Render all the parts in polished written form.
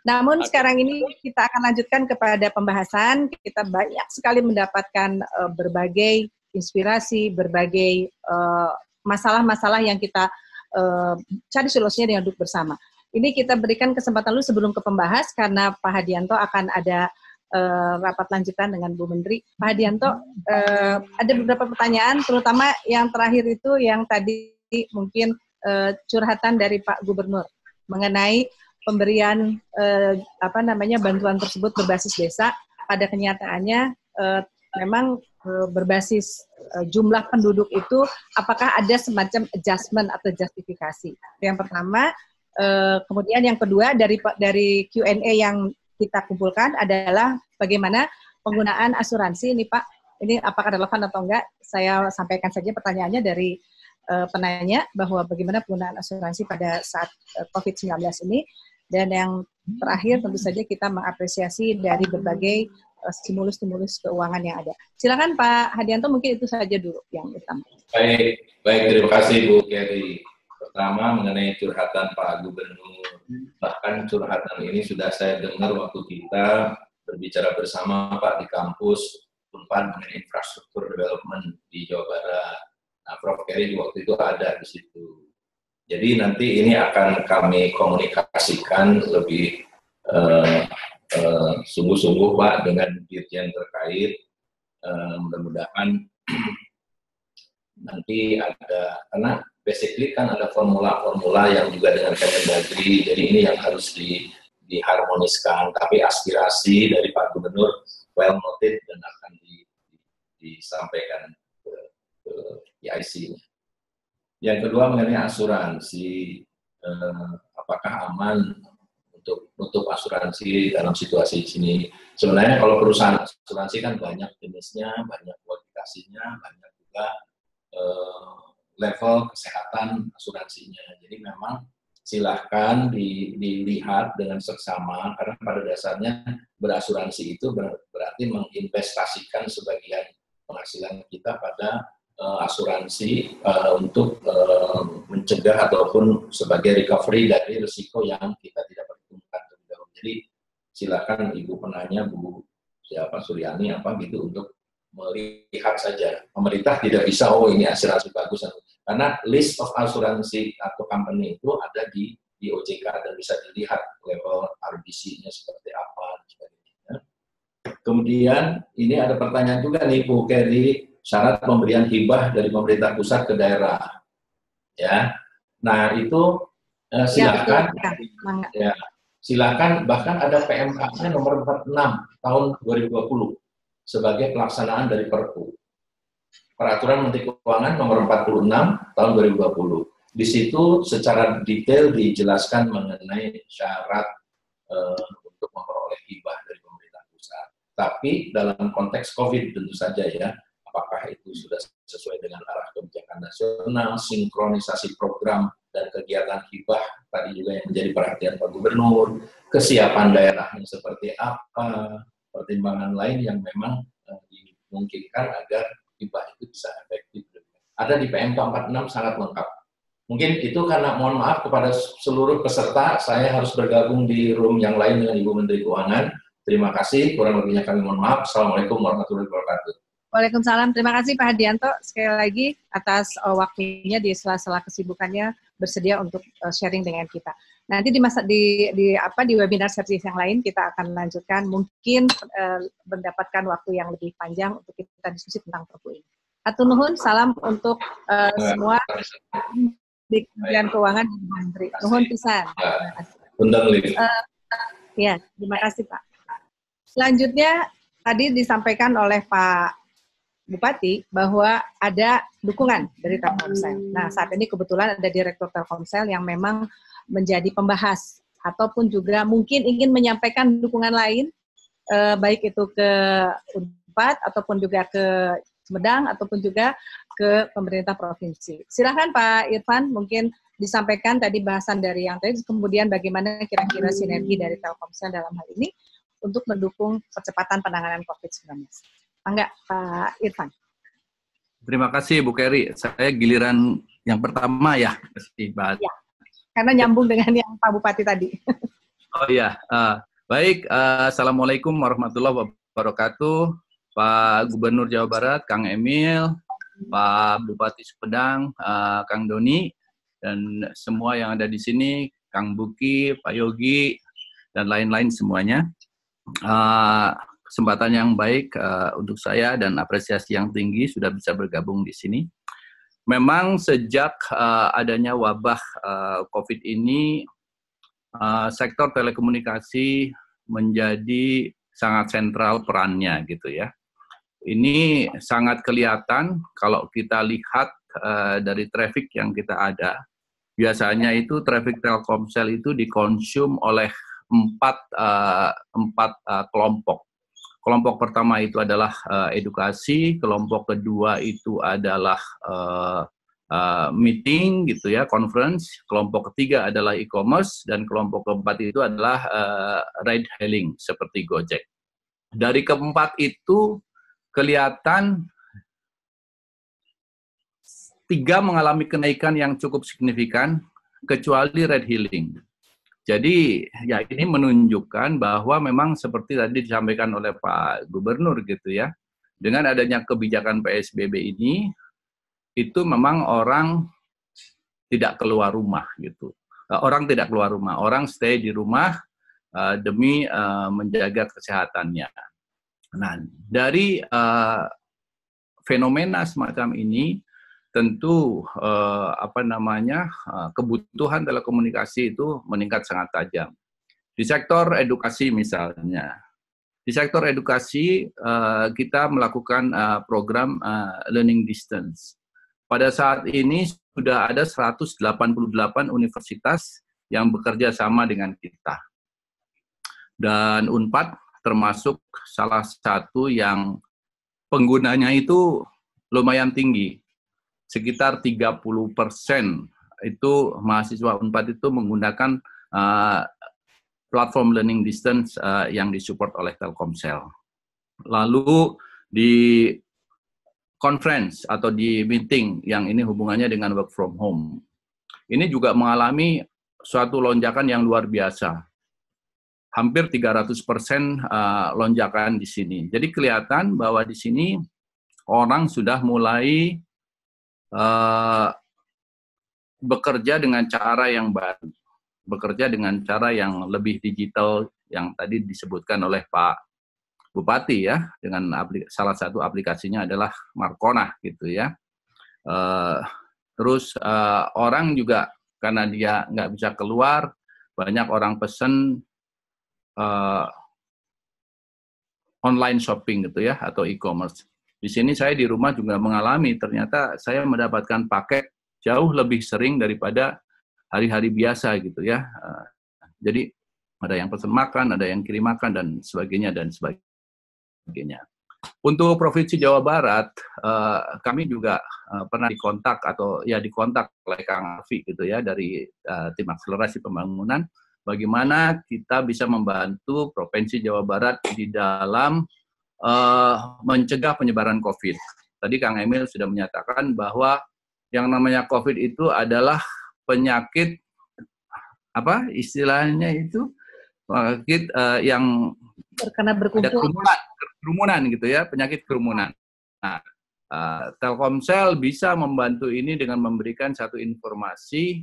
Namun sekarang ini kita akan lanjutkan kepada pembahasan. Kita banyak sekali mendapatkan berbagai inspirasi, berbagai masalah-masalah yang kita cari solusinya dengan duduk bersama. Ini kita berikan kesempatan dulu sebelum ke pembahas, karena Pak Hadianto akan ada rapat lanjutan dengan Bu Menteri. Pak Hadianto, ada beberapa pertanyaan, terutama yang terakhir itu yang tadi mungkin curhatan dari Pak Gubernur mengenai pemberian bantuan tersebut berbasis desa. Pada kenyataannya memang berbasis jumlah penduduk itu, apakah ada semacam adjustment atau justifikasi? Yang pertama. Kemudian yang kedua dari Q&A yang kita kumpulkan adalah bagaimana penggunaan asuransi ini Pak. Ini apakah relevan atau enggak? Saya sampaikan saja pertanyaannya dari penanya bahwa bagaimana penggunaan asuransi pada saat COVID-19 ini. Dan yang terakhir tentu saja kita mengapresiasi dari berbagai stimulus-stimulus keuangan yang ada. Silakan Pak Hadianto, mungkin itu saja dulu yang utama. Baik, terima kasih Bu Keri. Pertama mengenai curhatan Pak Gubernur, bahkan curhatan ini sudah saya dengar waktu kita berbicara bersama Pak di kampus Unpad mengenai infrastruktur development di Jawa Barat. Nah, Prof. Keri waktu itu ada di situ. Jadi nanti ini akan kami komunikasikan lebih sungguh-sungguh Pak dengan dirjen terkait. Mudah-mudahan nanti ada, karena basically kan ada formula-formula yang juga dengan Kemendagri, jadi ini yang harus diharmoniskan, tapi aspirasi dari Pak Gubernur well noted dan akan disampaikan ke IC-nya. Yang kedua mengenai asuransi, apakah aman untuk nutup asuransi dalam situasi ini? Sebenarnya kalau perusahaan asuransi kan banyak jenisnya, banyak kualifikasinya, banyak juga level kesehatan asuransinya. Jadi memang silahkan dilihat dengan seksama, karena pada dasarnya berasuransi itu berarti menginvestasikan sebagian penghasilan kita pada asuransi untuk mencegah ataupun sebagai recovery dari risiko yang kita tidak perhitungkan terlebih dahulu. Jadi silakan Ibu penanya, Bu Suryani gitu untuk melihat saja. Pemerintah tidak bisa, oh ini asuransi bagus, karena list of asuransi atau company itu ada di OJK dan bisa dilihat level RBC-nya seperti apa dan sebagainya. Kemudian ini ada pertanyaan juga nih Bu Keri, syarat pemberian hibah dari pemerintah pusat ke daerah. Ya. Nah, itu silakan silakan, bahkan ada PMK-nya nomor 46 tahun 2020 sebagai pelaksanaan dari Perpu. Peraturan Menteri Keuangan nomor 46 tahun 2020. Di situ secara detail dijelaskan mengenai syarat untuk memperoleh hibah dari pemerintah pusat. Tapi dalam konteks COVID tentu saja ya, apakah itu sudah sesuai dengan arah kebijakan nasional, sinkronisasi program dan kegiatan hibah, tadi juga yang menjadi perhatian Pak Gubernur, kesiapan daerahnya seperti apa, pertimbangan lain yang memang dimungkinkan agar hibah itu bisa efektif. Ada di PMK 46 sangat lengkap. Mungkin itu karena mohon maaf kepada seluruh peserta, saya harus bergabung di room yang lain dengan Ibu Menteri Keuangan. Terima kasih, kurang lebihnya kami mohon maaf. Assalamualaikum warahmatullahi wabarakatuh. Waalaikumsalam. Terima kasih Pak Hadianto sekali lagi atas waktunya di sela-sela kesibukannya bersedia untuk sharing dengan kita. Nanti di webinar series yang lain kita akan lanjutkan, mungkin mendapatkan waktu yang lebih panjang untuk kita diskusi tentang Perpu ini. Hatur nuhun, salam untuk semua di Kementerian Keuangan dan Menteri. Nuhun pisan. Ya, terima kasih Pak. Selanjutnya tadi disampaikan oleh Pak Bupati bahwa ada dukungan dari Telkomsel. Nah, saat ini kebetulan ada Direktur Telkomsel yang memang menjadi pembahas ataupun juga mungkin ingin menyampaikan dukungan lain, baik itu ke Unpad ataupun juga ke Sumedang ataupun juga ke pemerintah provinsi. Silakan Pak Irfan, mungkin disampaikan tadi bahasan dari yang tadi, kemudian bagaimana kira-kira sinergi dari Telkomsel dalam hal ini untuk mendukung percepatan penanganan COVID-19. Enggak, Pak Irfan. Terima kasih Bu Keri. Saya giliran yang pertama ya. Ya, karena nyambung dengan yang Pak Bupati tadi. Oh ya, baik. Assalamualaikum warahmatullahi wabarakatuh. Pak Gubernur Jawa Barat, Kang Emil, Pak Bupati Sumedang, Kang Doni, dan semua yang ada di sini, Kang Buki, Pak Yogi, dan lain-lain semuanya. Kesempatan yang baik untuk saya dan apresiasi yang tinggi sudah bisa bergabung di sini. Memang sejak adanya wabah COVID ini, sektor telekomunikasi menjadi sangat sentral perannya gitu ya. Ini sangat kelihatan kalau kita lihat dari traffic yang kita ada. Biasanya itu traffic Telkomsel itu dikonsum oleh empat kelompok. Kelompok pertama itu adalah edukasi, kelompok kedua itu adalah meeting gitu ya, conference, kelompok ketiga adalah e-commerce, dan kelompok keempat itu adalah ride hailing seperti Gojek. Dari keempat itu kelihatan 3 mengalami kenaikan yang cukup signifikan, kecuali ride hailing. Jadi ya ini menunjukkan bahwa memang seperti tadi disampaikan oleh Pak Gubernur gitu ya, dengan adanya kebijakan PSBB ini, itu memang orang tidak keluar rumah gitu. Orang tidak keluar rumah, orang stay di rumah demi menjaga kesehatannya. Nah, dari fenomena semacam ini, tentu kebutuhan telekomunikasi itu meningkat sangat tajam. Di sektor edukasi misalnya, di sektor edukasi kita melakukan program learning distance. Pada saat ini sudah ada 188 universitas yang bekerja sama dengan kita. Dan Unpad termasuk salah satu yang penggunanya itu lumayan tinggi. Sekitar 30% itu mahasiswa Unpad itu menggunakan platform learning distance yang disupport oleh Telkomsel. Lalu di conference atau di meeting yang ini hubungannya dengan work from home, ini juga mengalami suatu lonjakan yang luar biasa. Hampir 300% lonjakan di sini. Jadi kelihatan bahwa di sini orang sudah mulai bekerja dengan cara yang baru, bekerja dengan cara yang lebih digital yang tadi disebutkan oleh Pak Bupati ya, dengan salah satu aplikasinya adalah Markona gitu ya. Terus orang juga karena dia nggak bisa keluar, banyak orang pesen online shopping gitu ya, atau e-commerce. Di sini saya di rumah juga mengalami, ternyata saya mendapatkan paket jauh lebih sering daripada hari-hari biasa gitu ya. Jadi ada yang pesan makan, ada yang kirim makan, dan sebagainya, dan sebagainya. Untuk Provinsi Jawa Barat, kami juga pernah dikontak oleh Kang Arfi gitu ya, dari tim akselerasi pembangunan, bagaimana kita bisa membantu Provinsi Jawa Barat di dalam mencegah penyebaran COVID. Tadi Kang Emil sudah menyatakan bahwa yang namanya COVID itu adalah penyakit, apa istilahnya itu, penyakit yang karena berkumpul. Ada kerumunan gitu ya, penyakit kerumunan. Nah, Telkomsel bisa membantu ini dengan memberikan satu informasi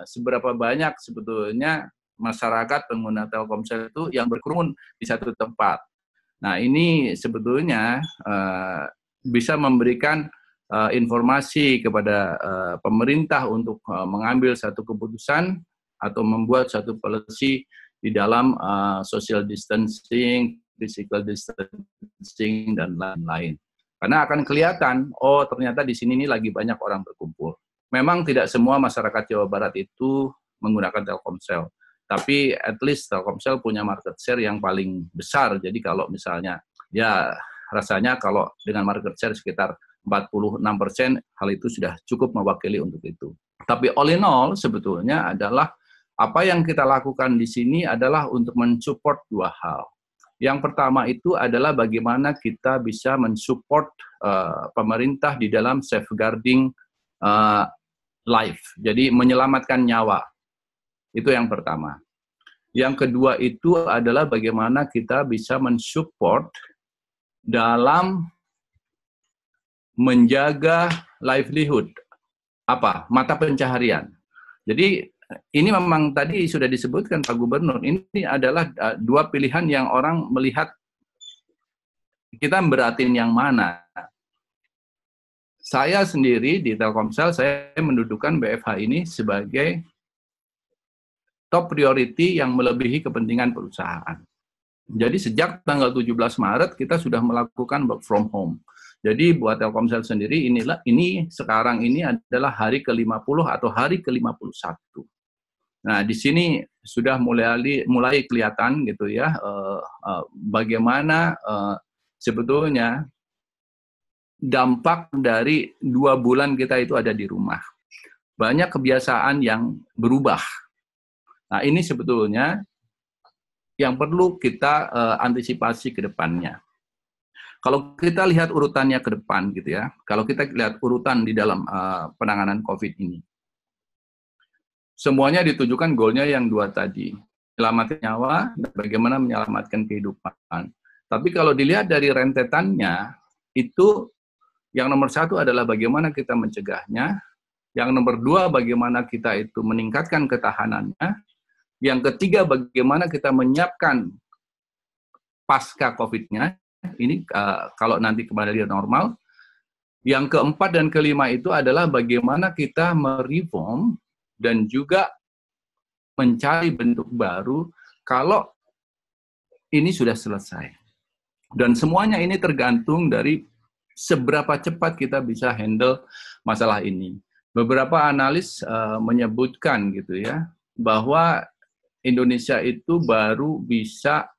seberapa banyak sebetulnya masyarakat pengguna Telkomsel itu yang berkerumun di satu tempat. Nah, ini sebetulnya bisa memberikan informasi kepada pemerintah untuk mengambil satu keputusan atau membuat satu policy di dalam social distancing, physical distancing, dan lain-lain. Karena akan kelihatan, oh ternyata di sini ini lagi banyak orang berkumpul. Memang tidak semua masyarakat Jawa Barat itu menggunakan Telkomsel, tapi at least Telkomsel punya market share yang paling besar. Jadi kalau misalnya, ya rasanya kalau dengan market share sekitar 46%, hal itu sudah cukup mewakili untuk itu. Tapi all in all sebetulnya adalah apa yang kita lakukan di sini adalah untuk mensupport dua hal. Yang pertama itu adalah bagaimana kita bisa mensupport pemerintah di dalam safeguarding life, jadi menyelamatkan nyawa. Itu yang pertama. Yang kedua itu adalah bagaimana kita bisa mensupport dalam menjaga livelihood, mata pencaharian. Jadi ini memang tadi sudah disebutkan Pak Gubernur, ini adalah dua pilihan yang orang melihat kita beratin yang mana. Saya sendiri di Telkomsel, saya mendudukan BFH ini sebagai top priority yang melebihi kepentingan perusahaan. Jadi sejak tanggal 17 Maret kita sudah melakukan work from home. Jadi buat Telkomsel sendiri ini sekarang ini adalah hari ke-50 atau hari ke-51. Nah, di sini sudah mulai kelihatan gitu ya bagaimana sebetulnya dampak dari 2 bulan kita itu ada di rumah. Banyak kebiasaan yang berubah. Nah, ini sebetulnya yang perlu kita antisipasi ke depannya. Kalau kita lihat urutannya ke depan gitu ya, kalau kita lihat urutan di dalam penanganan COVID ini, semuanya ditujukan goalnya yang 2 tadi, menyelamatkan nyawa dan bagaimana menyelamatkan kehidupan. Tapi kalau dilihat dari rentetannya, itu yang nomor 1 adalah bagaimana kita mencegahnya, yang nomor 2 bagaimana kita itu meningkatkan ketahanannya, yang ketiga bagaimana kita menyiapkan pasca COVID-nya, ini kalau nanti kembali normal. Yang keempat dan kelima itu adalah bagaimana kita mereform dan juga mencari bentuk baru kalau ini sudah selesai. Dan semuanya ini tergantung dari seberapa cepat kita bisa handle masalah ini. Beberapa analis menyebutkan gitu ya, bahwa Indonesia itu baru bisa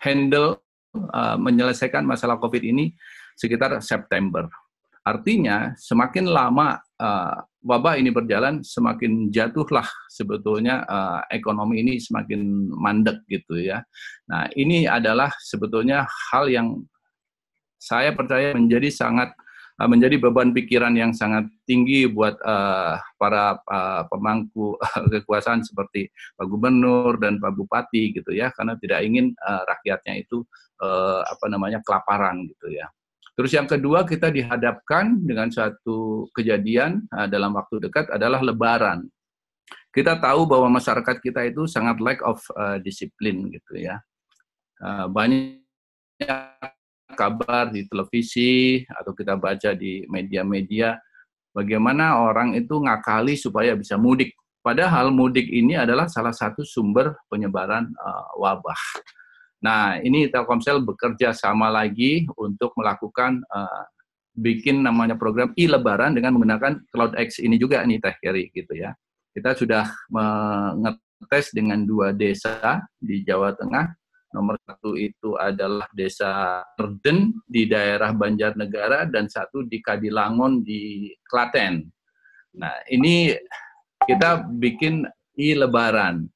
handle menyelesaikan masalah COVID ini sekitar September. Artinya semakin lama wabah ini berjalan, semakin jatuhlah sebetulnya ekonomi ini semakin mandek gitu ya. Nah, ini adalah sebetulnya hal yang saya percaya menjadi beban pikiran yang sangat tinggi buat para pemangku kekuasaan seperti Pak Gubernur dan Pak Bupati gitu ya, karena tidak ingin rakyatnya itu kelaparan gitu ya. Terus yang kedua, kita dihadapkan dengan suatu kejadian dalam waktu dekat adalah Lebaran. Kita tahu bahwa masyarakat kita itu sangat lack of disiplin gitu ya. Banyak kabar di televisi atau kita baca di media-media bagaimana orang itu ngakali supaya bisa mudik. Padahal mudik ini adalah salah satu sumber penyebaran wabah. Nah, ini Telkomsel bekerja sama lagi untuk melakukan bikin namanya program e-Lebaran dengan menggunakan CloudX ini juga nih Teh Keri gitu ya. Kita sudah mengetes dengan 2 desa di Jawa Tengah. Nomor 1 itu adalah Desa Reden di daerah Banjarnegara dan 1 di Kadilangon di Klaten. Nah, ini kita bikin e-Lebaran.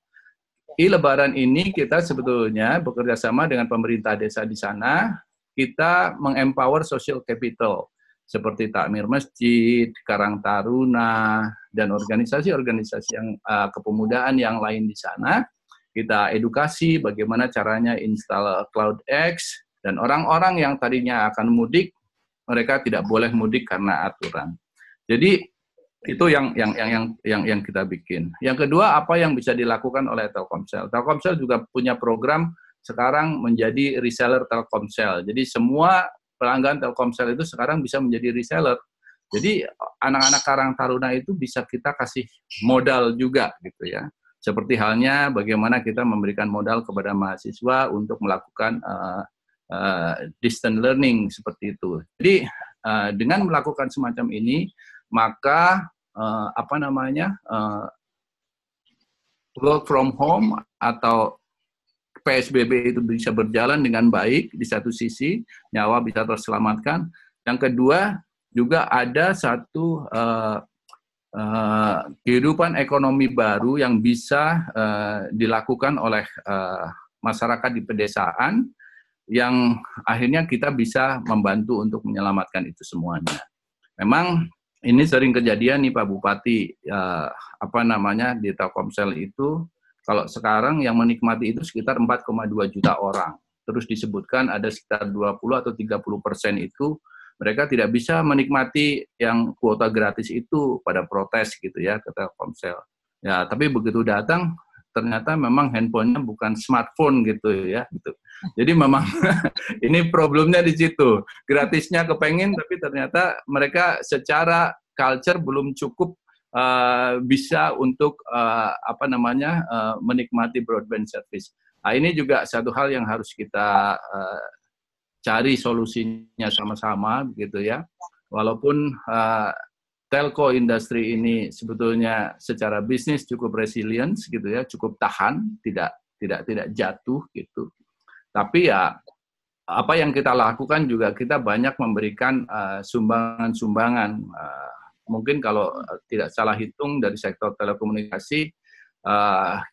E-Lebaran ini kita sebetulnya bekerja sama dengan pemerintah desa di sana, kita mengempower social capital seperti Takmir Masjid, Karang Taruna, dan organisasi-organisasi yang kepemudaan yang lain di sana. Kita edukasi bagaimana caranya install CloudX, dan orang-orang yang tadinya akan mudik, mereka tidak boleh mudik karena aturan. Jadi itu yang kita bikin. Yang kedua, apa yang bisa dilakukan oleh Telkomsel? Telkomsel juga punya program sekarang menjadi reseller Telkomsel. Jadi semua pelanggan Telkomsel itu sekarang bisa menjadi reseller. Jadi anak-anak Karang Taruna itu bisa kita kasih modal juga gitu ya. Seperti halnya bagaimana kita memberikan modal kepada mahasiswa untuk melakukan distance learning seperti itu. Jadi dengan melakukan semacam ini, maka work from home atau PSBB itu bisa berjalan dengan baik di satu sisi, nyawa bisa terselamatkan. Yang kedua, juga ada satu kehidupan ekonomi baru yang bisa dilakukan oleh masyarakat di pedesaan, yang akhirnya kita bisa membantu untuk menyelamatkan itu semuanya. Memang ini sering kejadian nih Pak Bupati, apa namanya di Telkomsel itu, kalau sekarang yang menikmati itu sekitar 4,2 juta orang. Terus disebutkan ada sekitar 20 atau 30% itu mereka tidak bisa menikmati yang kuota gratis itu, pada protes gitu ya ke Telkomsel. Ya, tapi begitu datang ternyata memang handphonenya bukan smartphone gitu ya gitu. Jadi memang ini problemnya di situ. Gratisnya kepengen, tapi ternyata mereka secara culture belum cukup bisa untuk apa namanya menikmati broadband service. Nah, ini juga satu hal yang harus kita cari solusinya sama-sama, gitu ya. Walaupun telco industri ini sebetulnya secara bisnis cukup resilient, gitu ya, cukup tahan, tidak jatuh, gitu. Tapi ya apa yang kita lakukan juga kita banyak memberikan sumbangan-sumbangan. Mungkin kalau tidak salah hitung dari sektor telekomunikasi,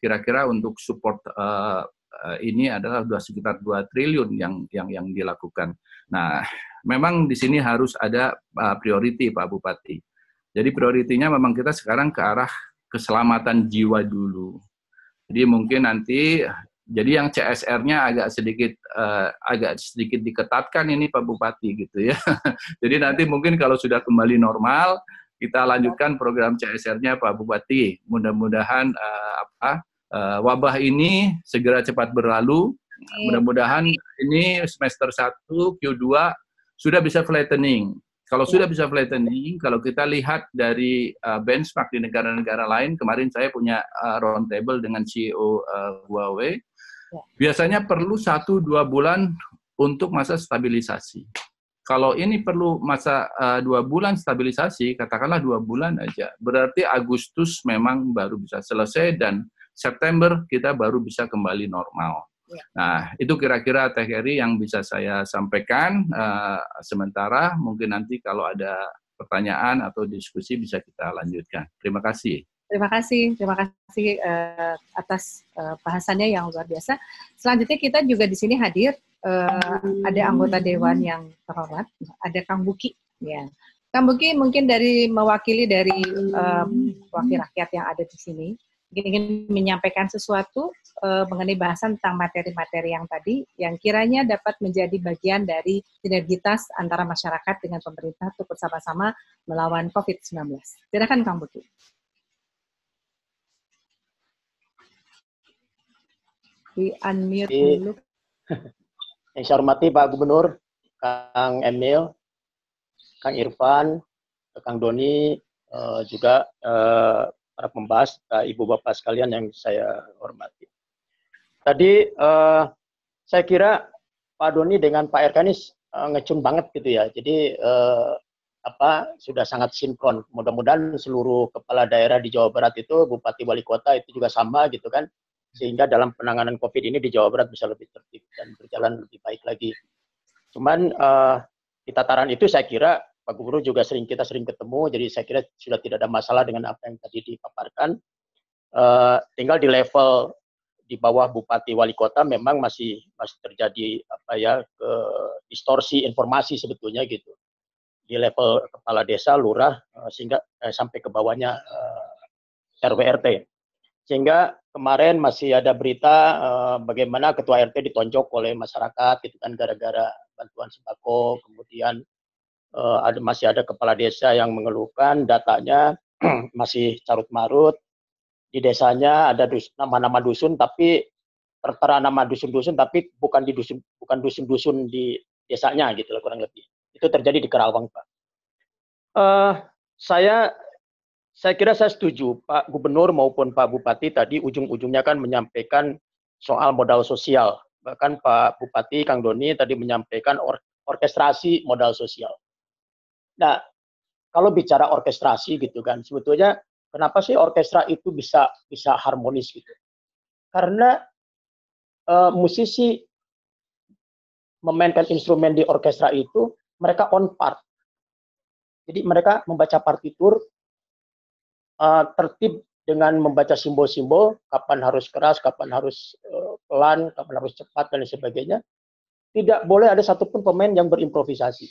kira-kira untuk support ini adalah sudah sekitar 2 triliun yang dilakukan. Nah, memang di sini harus ada priority Pak Bupati. Jadi prioritinya memang kita sekarang ke arah keselamatan jiwa dulu. Jadi mungkin nanti jadi yang CSR-nya agak sedikit diketatkan ini Pak Bupati gitu ya. Jadi nanti mungkin kalau sudah kembali normal kita lanjutkan program CSR-nya Pak Bupati. Mudah-mudahan wabah ini segera cepat berlalu. Mudah-mudahan ini semester 1 Q2 sudah bisa flattening. Kalau sudah bisa flattening, kalau kita lihat dari benchmark di negara-negara lain, kemarin saya punya roundtable dengan CEO Huawei, biasanya perlu 1-2 bulan untuk masa stabilisasi. Kalau ini perlu masa 2 bulan stabilisasi, katakanlah 2 bulan aja, berarti Agustus memang baru bisa selesai dan September kita baru bisa kembali normal. Nah, itu kira-kira Teh Heri yang bisa saya sampaikan. Sementara mungkin nanti kalau ada pertanyaan atau diskusi bisa kita lanjutkan. Terima kasih. Terima kasih atas bahasannya yang luar biasa. Selanjutnya kita juga di sini hadir ada anggota dewan yang terhormat, ada Kang Buki. Ya, Kang Buki mungkin mewakili dari wakil rakyat yang ada di sini, ingin menyampaikan sesuatu mengenai bahasan tentang materi-materi yang tadi, yang kiranya dapat menjadi bagian dari sinergitas antara masyarakat dengan pemerintah untuk bersama-sama melawan COVID-19. Silakan Kang Buki. Di-unmute dulu. Yang saya hormati Pak Gubernur, Kang Emil, Kang Irfan, Kang Doni, juga para pembahas, Ibu Bapak sekalian yang saya hormati. Tadi saya kira Pak Doni dengan Pak RK ini ngecun banget gitu ya. Jadi sudah sangat sinkron. Mudah-mudahan seluruh kepala daerah di Jawa Barat itu, Bupati Wali Kota itu juga sama gitu kan. Sehingga dalam penanganan COVID ini di Jawa Barat bisa lebih tertib dan berjalan lebih baik lagi. Cuman di tataran itu saya kira Pak Gubernur juga kita sering ketemu, jadi saya kira sudah tidak ada masalah dengan apa yang tadi dipaparkan. Tinggal di level di bawah Bupati Wali Kota memang masih terjadi distorsi informasi sebetulnya gitu. Di level kepala desa, lurah, sehingga sampai ke bawahnya RW RT. Sehingga kemarin masih ada berita bagaimana ketua RT ditonjok oleh masyarakat gitu kan gara-gara bantuan sembako, kemudian masih ada kepala desa yang mengeluhkan datanya masih carut-marut. Di desanya ada nama-nama dusun tapi tertera nama dusun-dusun tapi bukan dusun-dusun di desanya gitu loh, kurang lebih. Itu terjadi di Kerawang, Pak. Saya kira saya setuju Pak Gubernur maupun Pak Bupati tadi ujung-ujungnya kan menyampaikan soal modal sosial. Bahkan Pak Bupati Kang Doni tadi menyampaikan orkestrasi modal sosial. Nah, kalau bicara orkestrasi gitu kan, sebetulnya kenapa sih orkestra itu bisa harmonis gitu? Karena musisi memainkan instrumen di orkestra itu mereka on part. Jadi mereka membaca partitur tertib dengan membaca simbol-simbol, kapan harus keras, kapan harus pelan, kapan harus cepat dan sebagainya. Tidak boleh ada satupun pemain yang berimprovisasi.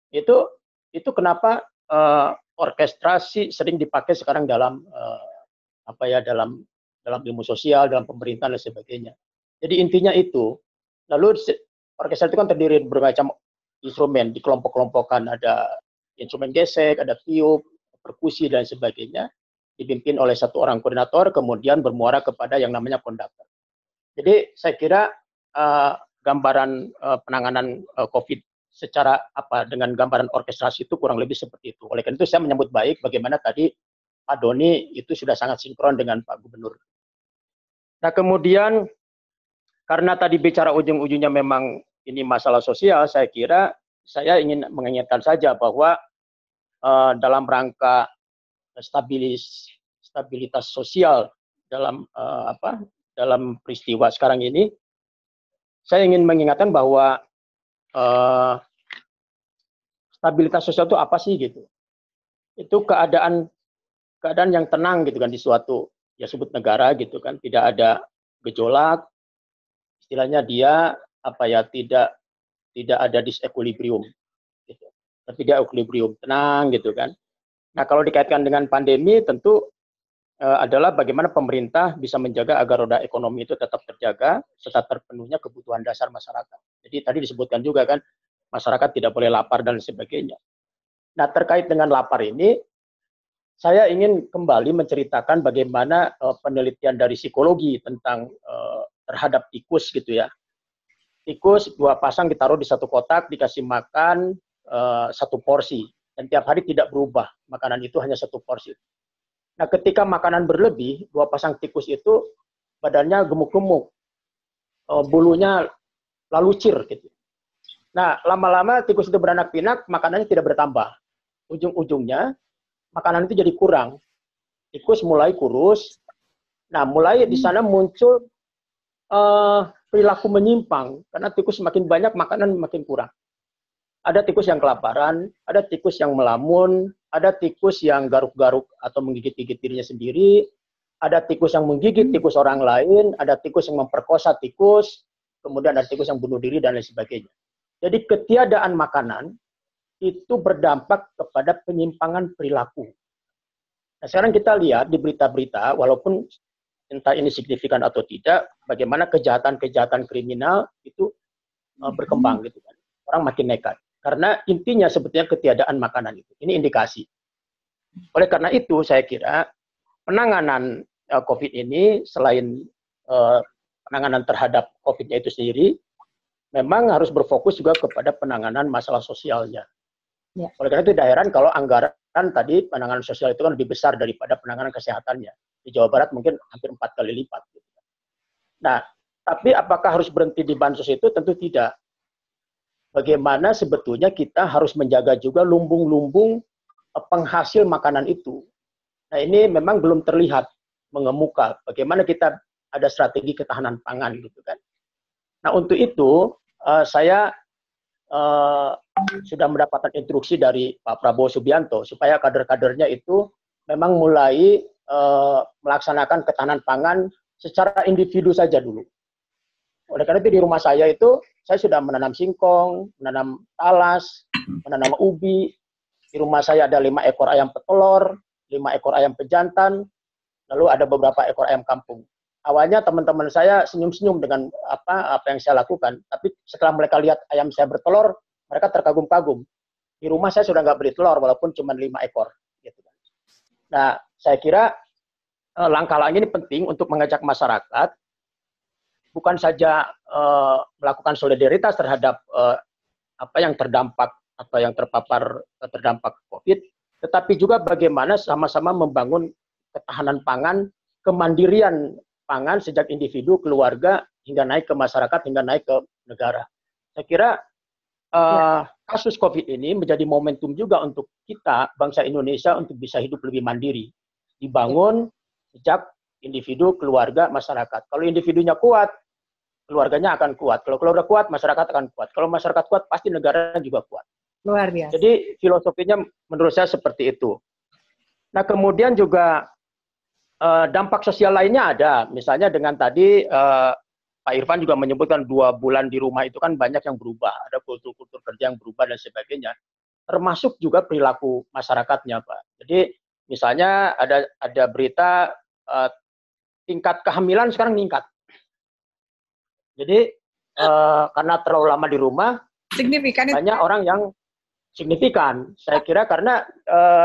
Itu itu kenapa orkestrasi sering dipakai sekarang dalam dalam ilmu sosial, dalam pemerintahan dan sebagainya. Jadi intinya itu. Lalu orkestra itu kan terdiri dari bermacam instrumen, dikelompok-kelompokkan, ada instrumen gesek, ada tiup, perkusi dan sebagainya, dipimpin oleh satu orang koordinator, kemudian bermuara kepada yang namanya konduktor. Jadi saya kira gambaran penanganan COVID secara dengan gambaran orkestrasi itu kurang lebih seperti itu. Oleh karena itu saya menyambut baik bagaimana tadi Pak Doni itu sudah sangat sinkron dengan Pak Gubernur. Nah kemudian karena tadi bicara ujung-ujungnya memang ini masalah sosial, saya kira saya ingin mengingatkan saja bahwa dalam rangka stabilitas sosial dalam dalam peristiwa sekarang ini, saya ingin mengingatkan bahwa stabilitas sosial itu apa sih gitu? Itu keadaan yang tenang gitu kan di suatu sebut negara gitu kan, tidak ada gejolak, istilahnya dia tidak ada disequilibrium gitu. Tapi dia equilibrium, tenang gitu kan. Nah, kalau dikaitkan dengan pandemi tentu adalah bagaimana pemerintah bisa menjaga agar roda ekonomi itu tetap terjaga serta terpenuhnya kebutuhan dasar masyarakat. Jadi tadi disebutkan juga kan masyarakat tidak boleh lapar dan sebagainya. Nah, terkait dengan lapar ini saya ingin kembali menceritakan bagaimana penelitian dari psikologi tentang terhadap tikus gitu ya. Tikus 2 pasang ditaruh di satu kotak, dikasih makan 1 porsi. Dan tiap hari tidak berubah, makanan itu hanya 1 porsi. Nah ketika makanan berlebih, 2 pasang tikus itu badannya gemuk-gemuk, bulunya lalucir gitu. Nah lama-lama tikus itu beranak pinak, makanannya tidak bertambah. Ujung-ujungnya makanan itu jadi kurang. Tikus mulai kurus. Nah mulai di sana muncul perilaku menyimpang, karena tikus semakin banyak, makanan makin kurang. Ada tikus yang kelaparan, ada tikus yang melamun, ada tikus yang garuk-garuk atau menggigit-gigit dirinya sendiri, ada tikus yang menggigit tikus orang lain, ada tikus yang memperkosa tikus, kemudian ada tikus yang bunuh diri, dan lain sebagainya. Jadi ketiadaan makanan itu berdampak kepada penyimpangan perilaku. Nah, sekarang kita lihat di berita-berita, walaupun entah ini signifikan atau tidak, bagaimana kejahatan-kejahatan kriminal itu berkembang gitu kan. Orang makin nekat. Karena intinya sebetulnya ketiadaan makanan itu. Ini indikasi. Oleh karena itu saya kira penanganan COVID ini selain penanganan terhadap COVID-nya itu sendiri, memang harus berfokus juga kepada penanganan masalah sosialnya. Ya. Oleh karena itu tidak heran kalau anggaran tadi penanganan sosial itu kan lebih besar daripada penanganan kesehatannya. Di Jawa Barat mungkin hampir 4 kali lipat. Nah, tapi apakah harus berhenti di bansos itu? Tentu tidak. Bagaimana sebetulnya kita harus menjaga juga lumbung-lumbung penghasil makanan itu. Nah, ini memang belum terlihat mengemuka. Bagaimana kita ada strategi ketahanan pangan gitu kan. Nah, untuk itu saya sudah mendapatkan instruksi dari Pak Prabowo Subianto supaya kader-kadernya itu memang mulai melaksanakan ketahanan pangan secara individu saja dulu. Oleh karena itu di rumah saya itu saya sudah menanam singkong, menanam talas, menanam ubi. Di rumah saya ada 5 ekor ayam petelur, 5 ekor ayam pejantan, lalu ada beberapa ekor ayam kampung. Awalnya teman-teman saya senyum-senyum dengan apa yang saya lakukan, tapi setelah mereka lihat ayam saya bertelur, mereka terkagum-kagum. Di rumah saya sudah nggak beli telur walaupun cuma 5 ekor. Gitu. Nah, saya kira langkah-langkah ini penting untuk mengajak masyarakat bukan saja melakukan solidaritas terhadap apa yang terdampak atau yang terpapar terdampak COVID, tetapi juga bagaimana sama-sama membangun ketahanan pangan, kemandirian pangan sejak individu, keluarga, hingga naik ke masyarakat, hingga naik ke negara. Saya kira kasus COVID ini menjadi momentum juga untuk kita, bangsa Indonesia, untuk bisa hidup lebih mandiri. Dibangun sejak individu, keluarga, masyarakat. Kalau individunya kuat, keluarganya akan kuat. Kalau keluarga kuat, masyarakat akan kuat. Kalau masyarakat kuat, pasti negara juga kuat. Luar biasa. Jadi filosofinya menurut saya seperti itu. Nah, kemudian juga dampak sosial lainnya ada. Misalnya dengan tadi Pak Irfan juga menyebutkan 2 bulan di rumah itu kan banyak yang berubah. Ada kultur-kultur kerja yang berubah dan sebagainya. termasuk juga perilaku masyarakatnya, Pak. Jadi misalnya ada berita tingkat kehamilan sekarang meningkat. Jadi karena terlalu lama di rumah, signifikan banyak orang yang signifikan. Saya kira karena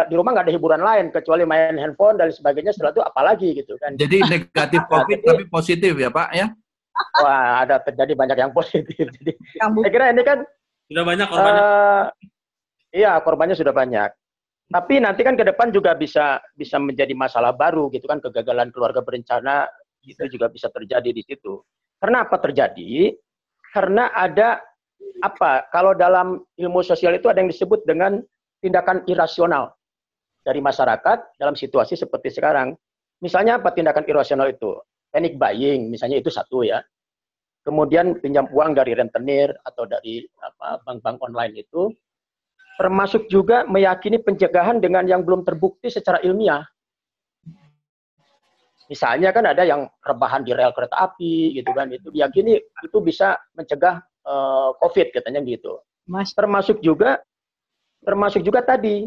di rumah nggak ada hiburan lain kecuali main handphone dan sebagainya. Setelah itu apalagi gitu kan. Jadi negatif COVID tapi positif ya Pak ya? Wah, ada terjadi banyak yang positif. Jadi saya kira ini kan sudah banyak korbannya. Iya, korbannya sudah banyak. Tapi nanti kan ke depan juga bisa menjadi masalah baru gitu kan, kegagalan keluarga berencana itu juga bisa terjadi di situ. Karena apa terjadi? Karena ada apa? Kalau dalam ilmu sosial itu ada yang disebut dengan tindakan irasional dari masyarakat dalam situasi seperti sekarang. Misalnya apa tindakan irasional itu? Panic buying, misalnya itu satu ya. Kemudian pinjam uang dari rentenir atau dari bank-bank online itu. Termasuk juga meyakini pencegahan dengan yang belum terbukti secara ilmiah. Misalnya kan ada yang rebahan di rel kereta api gitu kan, itu diyakini itu bisa mencegah COVID katanya gitu. Termasuk juga tadi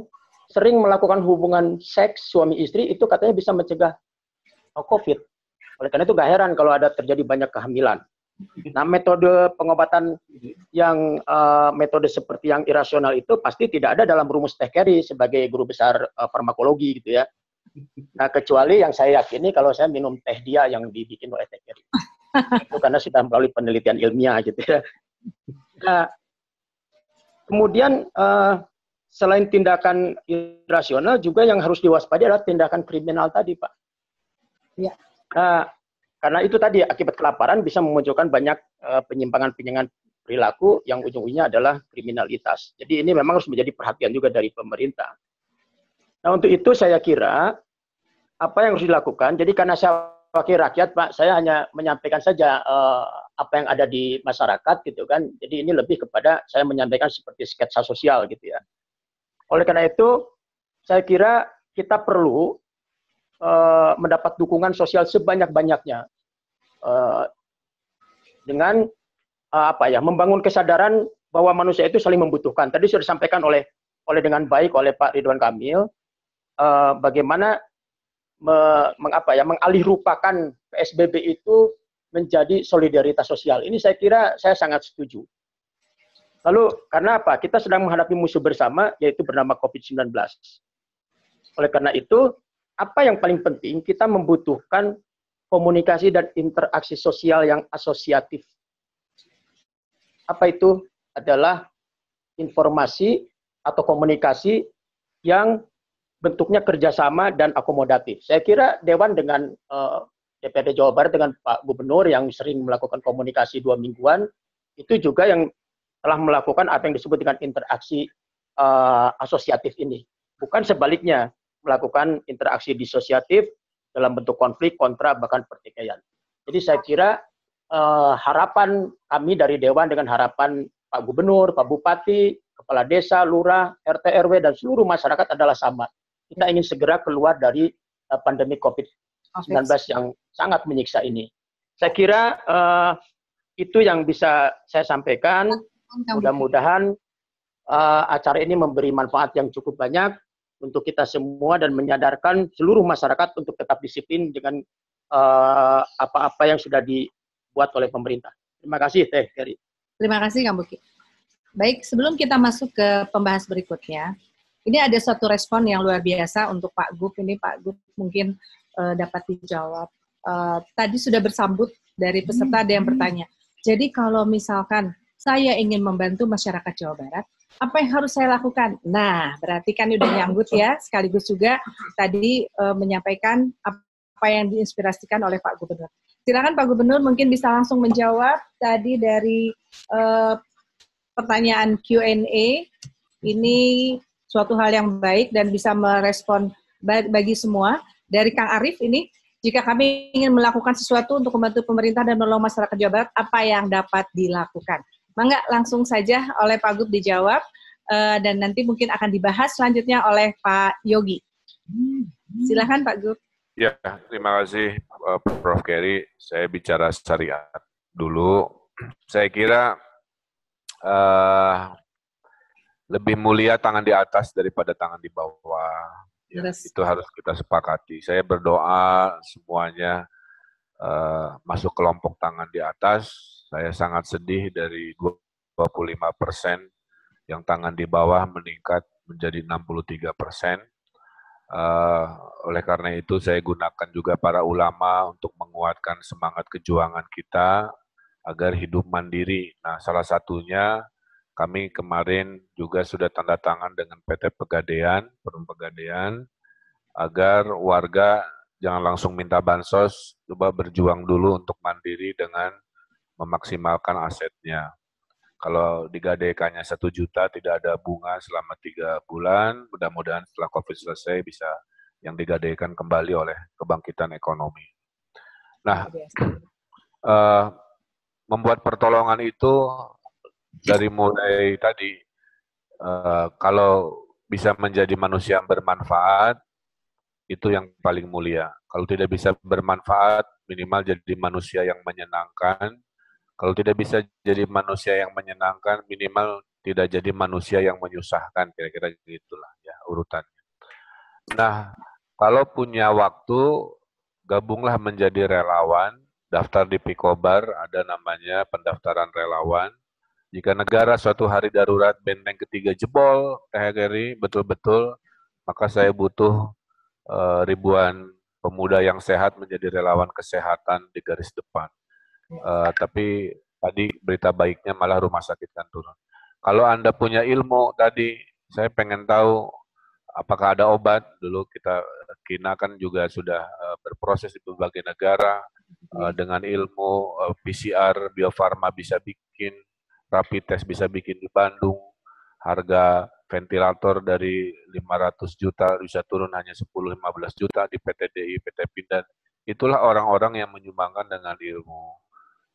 sering melakukan hubungan seks suami istri itu katanya bisa mencegah COVID. Oleh karena itu gak heran kalau ada terjadi banyak kehamilan. Nah, metode pengobatan yang metode seperti yang irasional itu pasti tidak ada dalam rumus Teh Carey sebagai guru besar farmakologi gitu ya. Nah, kecuali yang saya yakini kalau saya minum teh dia yang dibikin oleh Teh Carey. Itu karena sudah melalui penelitian ilmiah gitu ya. Nah, kemudian selain tindakan irasional juga yang harus diwaspadai adalah tindakan kriminal tadi, Pak. Ya. Nah, karena itu tadi akibat kelaparan bisa memunculkan banyak penyimpangan-penyimpangan perilaku yang ujung-ujungnya adalah kriminalitas. Jadi ini memang harus menjadi perhatian juga dari pemerintah. Nah, untuk itu saya kira apa yang harus dilakukan, jadi karena saya wakil rakyat, Pak, saya hanya menyampaikan saja apa yang ada di masyarakat gitu kan. Jadi ini lebih kepada saya menyampaikan seperti sketsa sosial gitu ya. Oleh karena itu, saya kira kita perlu mendapat dukungan sosial sebanyak-banyaknya dengan membangun kesadaran bahwa manusia itu saling membutuhkan. Tadi sudah disampaikan oleh dengan baik oleh Pak Ridwan Kamil bagaimana mengalihrupakan PSBB itu menjadi solidaritas sosial. Ini saya kira saya sangat setuju. Lalu karena apa? Kita sedang menghadapi musuh bersama yaitu bernama COVID-19. Oleh karena itu apa yang paling penting, kita membutuhkan komunikasi dan interaksi sosial yang asosiatif. Apa itu? Adalah informasi atau komunikasi yang bentuknya kerjasama dan akomodatif. Saya kira Dewan dengan DPRD Jawa Barat dengan Pak Gubernur yang sering melakukan komunikasi 2 mingguan, itu juga yang telah melakukan apa yang disebut dengan interaksi asosiatif ini. Bukan sebaliknya, melakukan interaksi disosiatif dalam bentuk konflik, kontra, bahkan pertikaian. Jadi saya kira harapan kami dari Dewan dengan harapan Pak Gubernur, Pak Bupati, Kepala Desa, Lurah, RT, RW, dan seluruh masyarakat adalah sama. Kita ingin segera keluar dari pandemi COVID-19 yang sangat menyiksa ini. Saya kira itu yang bisa saya sampaikan. Mudah-mudahan acara ini memberi manfaat yang cukup banyak untuk kita semua dan menyadarkan seluruh masyarakat untuk tetap disiplin dengan apa-apa yang sudah dibuat oleh pemerintah. Terima kasih, Teh Carey. Terima kasih, Kang Buki. Baik, sebelum kita masuk ke pembahas berikutnya, ini ada satu respon yang luar biasa untuk Pak Gub. Ini Pak Gub mungkin dapat dijawab. Tadi sudah bersambut dari peserta ada yang bertanya. Jadi kalau misalkan saya ingin membantu masyarakat Jawa Barat, apa yang harus saya lakukan? Nah, berarti kan udah nyambut ya, sekaligus juga tadi menyampaikan apa yang diinspirasikan oleh Pak Gubernur. Silakan Pak Gubernur mungkin bisa langsung menjawab tadi dari pertanyaan Q&A. Ini suatu hal yang baik dan bisa merespon bagi semua. Dari Kang Arief ini, jika kami ingin melakukan sesuatu untuk membantu pemerintah dan menolong masyarakat Jawa Barat, apa yang dapat dilakukan? Mangga langsung saja oleh Pak Gub dijawab dan nanti mungkin akan dibahas selanjutnya oleh Pak Yogi. Silakan Pak Gub. Ya, terima kasih Prof. Carey. Saya bicara syariat dulu. Saya kira lebih mulia tangan di atas daripada tangan di bawah. Ya, itu harus kita sepakati. Saya berdoa semuanya masuk kelompok tangan di atas. Saya sangat sedih dari 25% yang tangan di bawah meningkat menjadi 63%. Oleh karena itu saya gunakan juga para ulama untuk menguatkan semangat kejuangan kita agar hidup mandiri. Nah, salah satunya kami kemarin juga sudah tanda tangan dengan PT Pegadaian, Perum Pegadaian, agar warga jangan langsung minta bansos, coba berjuang dulu untuk mandiri dengan memaksimalkan asetnya. Kalau digadaikannya 1 juta, tidak ada bunga selama 3 bulan, mudah-mudahan setelah COVID selesai bisa yang digadaikan kembali oleh kebangkitan ekonomi. Nah, membuat pertolongan itu dari mulai tadi, kalau bisa menjadi manusia yang bermanfaat, itu yang paling mulia. Kalau tidak bisa bermanfaat, minimal jadi manusia yang menyenangkan. Kalau tidak bisa jadi manusia yang menyenangkan, minimal tidak jadi manusia yang menyusahkan, kira-kira gitulah ya urutannya. Nah, kalau punya waktu, gabunglah menjadi relawan, daftar di Pikobar, ada namanya pendaftaran relawan. Jika negara suatu hari darurat benteng ketiga jebol, Teh Geri, betul-betul, maka saya butuh ribuan pemuda yang sehat menjadi relawan kesehatan di garis depan. Tapi tadi berita baiknya malah rumah sakit kan turun. Kalau Anda punya ilmu tadi, saya pengen tahu apakah ada obat. Dulu Kina kan juga sudah berproses di berbagai negara dengan ilmu PCR, Bio Farma bisa bikin, rapid test bisa bikin di Bandung, harga ventilator dari 500 juta bisa turun hanya 10-15 juta di PT DI, PT Pindad. Itulah orang-orang yang menyumbangkan dengan ilmu.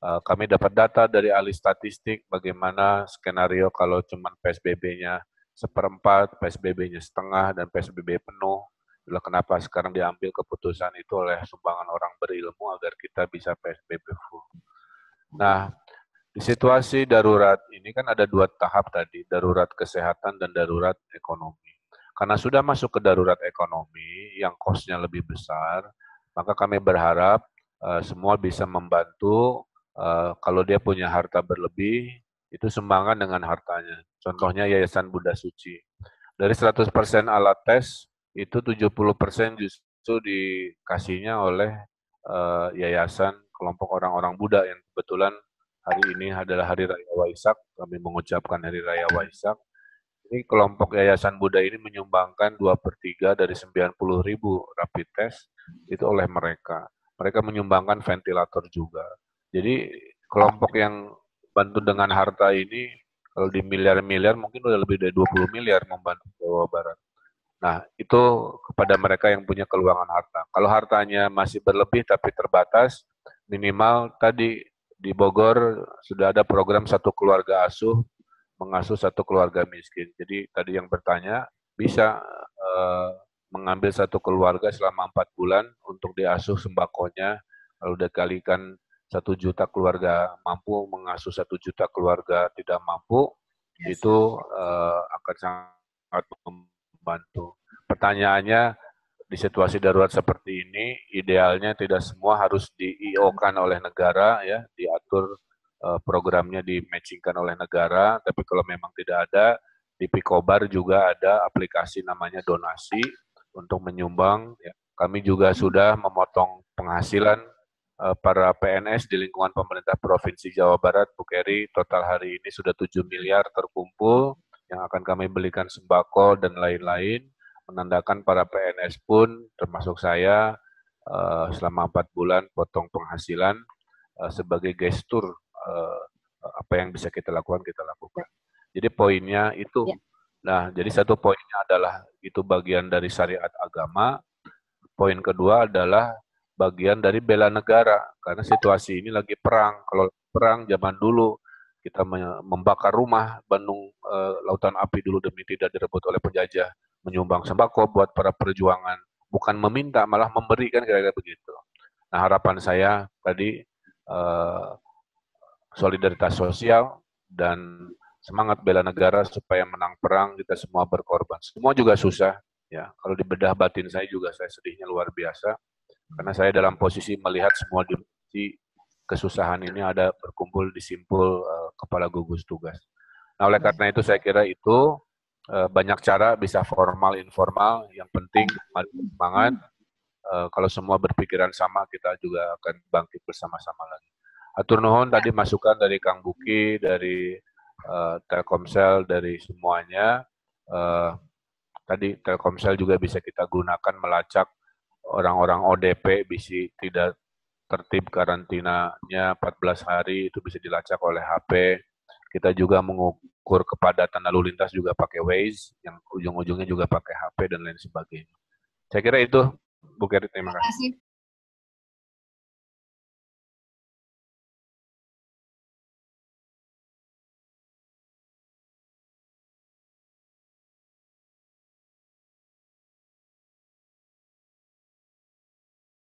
Kami dapat data dari ahli statistik bagaimana skenario kalau cuma PSBB-nya 1/4, PSBB-nya setengah, dan PSBB penuh. Itulah kenapa sekarang diambil keputusan itu oleh sumbangan orang berilmu agar kita bisa PSBB full. Nah, di situasi darurat ini kan ada 2 tahap tadi, darurat kesehatan dan darurat ekonomi. Karena sudah masuk ke darurat ekonomi yang cost-nya lebih besar, maka kami berharap semua bisa membantu. Kalau dia punya harta berlebih, itu sumbangan dengan hartanya. Contohnya Yayasan Buddha Suci. Dari 100% alat tes, itu 70% justru dikasihnya oleh yayasan kelompok orang-orang Buddha yang kebetulan hari ini adalah Hari Raya Waisak, kami mengucapkan Hari Raya Waisak. Ini kelompok Yayasan Buddha ini menyumbangkan 2/3 dari 90.000 rapid test itu oleh mereka. Mereka menyumbangkan ventilator juga. Jadi kelompok yang bantu dengan harta ini, kalau di miliar-miliar mungkin udah lebih dari 20 miliar membantu Jawa Barat. Nah, itu kepada mereka yang punya keluangan harta. Kalau hartanya masih berlebih tapi terbatas, minimal tadi di Bogor sudah ada program satu keluarga asuh mengasuh satu keluarga miskin. Jadi tadi yang bertanya bisa mengambil satu keluarga selama 4 bulan untuk diasuh sembakonya, lalu dikalikan 1 juta keluarga mampu mengasuh 1 juta keluarga tidak mampu, itu akan sangat membantu. Pertanyaannya, di situasi darurat seperti ini, idealnya tidak semua harus di-IO-kan oleh negara, ya, diatur programnya di-matchingkan oleh negara, tapi kalau memang tidak ada, di Pikobar juga ada aplikasi namanya donasi untuk menyumbang. Ya. Kami juga sudah memotong penghasilan para PNS di lingkungan pemerintah Provinsi Jawa Barat, Bu Keri, total hari ini sudah 7 miliar terkumpul, yang akan kami belikan sembako dan lain-lain, menandakan para PNS pun, termasuk saya, selama 4 bulan potong penghasilan sebagai gestur apa yang bisa kita lakukan. Jadi poinnya itu. Nah, jadi satu poinnya adalah itu bagian dari syariat agama. Poin kedua adalah bagian dari bela negara, karena situasi ini lagi perang. Kalau perang zaman dulu kita membakar rumah Bandung Lautan Api dulu demi tidak direbut oleh penjajah, menyumbang sembako buat para perjuangan, bukan meminta, malah memberi, kan kira-kira begitu. Nah, harapan saya tadi solidaritas sosial dan semangat bela negara supaya menang perang, kita semua berkorban. Semua juga susah, ya. Kalau dibedah batin saya juga, saya sedihnya luar biasa, karena saya dalam posisi melihat semua di kesusahan ini ada berkumpul di simpul kepala gugus tugas. Nah, oleh karena itu saya kira itu banyak cara, bisa formal, informal, yang penting mari semangat. Kalau semua berpikiran sama, kita juga akan bangkit bersama-sama lagi. Atur nuhun tadi masukan dari Kang Buki, dari Telkomsel, dari semuanya. Tadi Telkomsel juga bisa kita gunakan melacak orang-orang ODP, bisa tidak tertib karantinanya 14 hari, itu bisa dilacak oleh HP. Kita juga mengukur kepadatan lalu lintas juga pakai Waze, yang ujung-ujungnya juga pakai HP dan lain sebagainya. Saya kira itu, Bu Keri, terima kasih.